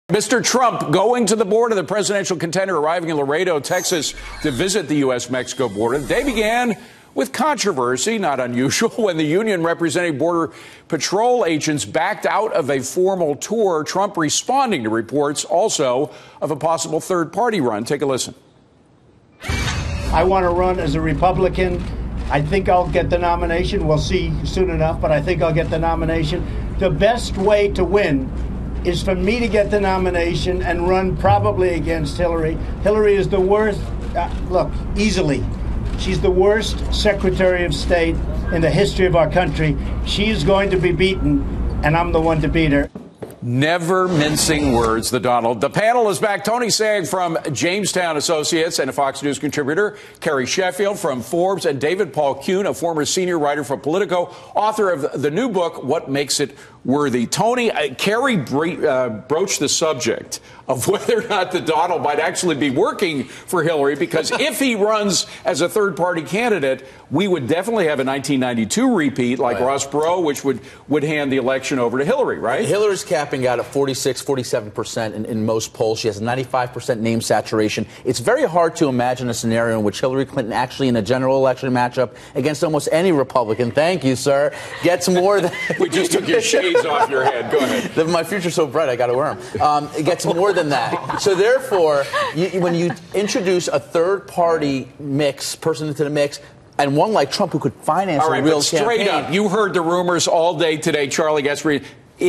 Mr. Trump going to the border, the presidential contender arriving in Laredo, Texas, to visit the U.S.-Mexico border. The day began with controversy, not unusual, when the union representing Border Patrol agents backed out of a formal tour. Trump responding to reports also of a possible third-party run. Take a listen. I want to run as a Republican. I think I'll get the nomination. We'll see soon enough, but I think I'll get the nomination. The best way to win is for me to get the nomination and run probably against Hillary. Hillary is the worst, look, easily. She's the worst Secretary of State in the history of our country. She's going to be beaten, and I'm the one to beat her. Never mincing words, the Donald. The panel is back. Tony Sayegh from Jamestown Associates and a Fox News contributor. Carrie Sheffield from Forbes, and David Paul Kuhn, a former senior writer for Politico, author of the new book, What Makes It Worthy. Tony, Carrie broached the subject of whether or not the Donald might actually be working for Hillary, because if he runs as a third-party candidate, we would definitely have a 1992 repeat like Ross Perot, which would hand the election over to Hillary, right? Hillary's capping out at 46, 47% in most polls. She has 95% name saturation. It's very hard to imagine a scenario in which Hillary Clinton actually in a general election matchup against almost any Republican, thank you, sir, gets more than... We just took your shades off your head. Go ahead. My future's so bright, I got to wear them. It gets more than that. So therefore, when you introduce a third-party person into the mix, and one like Trump who could finance a real campaign. Straight up, you heard the rumors all day today, Charlie Gaspari. Do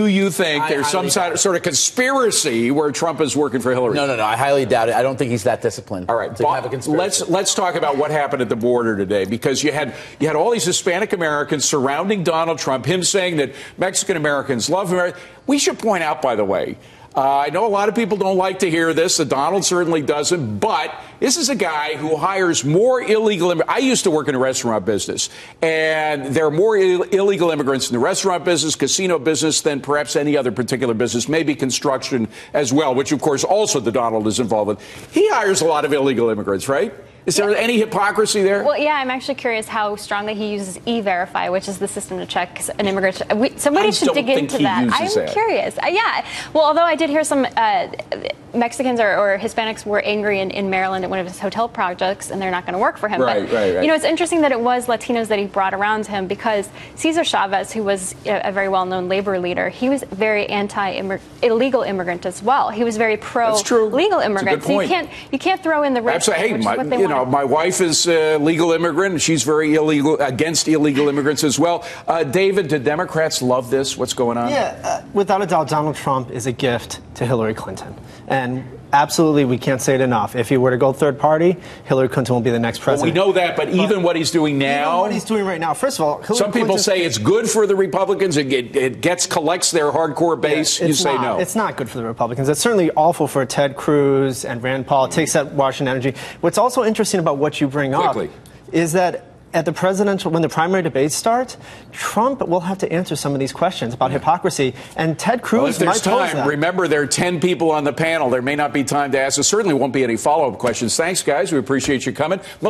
you think there's some sort of conspiracy where Trump is working for Hillary? No. I highly doubt it. I don't think he's that disciplined. All right, let's talk about what happened at the border today, because you had all these Hispanic Americans surrounding Donald Trump, him saying that Mexican Americans love America. We should point out, by the way, I know a lot of people don't like to hear this. The Donald certainly doesn't. But this is a guy who hires more illegal immigrants. I used to work in the restaurant business, and there are more illegal immigrants in the restaurant business, casino business, than perhaps any other particular business, maybe construction as well, which, of course, also the Donald is involved in. He hires a lot of illegal immigrants, right? Is there any hypocrisy there? Well, yeah, I'm actually curious how strongly he uses E-Verify, which is the system to check an immigrant. Somebody should dig into that. I'm curious. Yeah. Well, although I did hear some Mexicans or Hispanics were angry in Maryland at one of his hotel projects, and they're not going to work for him. Right. You know, it's interesting that it was Latinos that he brought around him, because Cesar Chavez, who was a very well-known labor leader, he was very anti-illegal immigrant as well. He was very pro-legal immigrant. So you can't throw in the rich. Absolutely. Hey, my wife is a legal immigrant, and she's very against illegal immigrants as well. David, do Democrats love this? What's going on? Yeah, without a doubt, Donald Trump is a gift to Hillary Clinton. And absolutely, we can't say it enough. If he were to go third party, Hillary Clinton will be the next president. Well, we know that, but even what he's doing now... What he's doing right now, first of all... Some people say it's good for the Republicans. It collects their hardcore base. You say no. It's not good for the Republicans. It's certainly awful for Ted Cruz and Rand Paul. It takes that Washington energy. What's also interesting about what you bring up is that at when the primary debates start, Trump will have to answer some of these questions about hypocrisy, and Ted Cruz might pose that. Remember, there are 10 people on the panel. There may not be time to ask. There certainly won't be any follow-up questions. Thanks, guys. We appreciate you coming.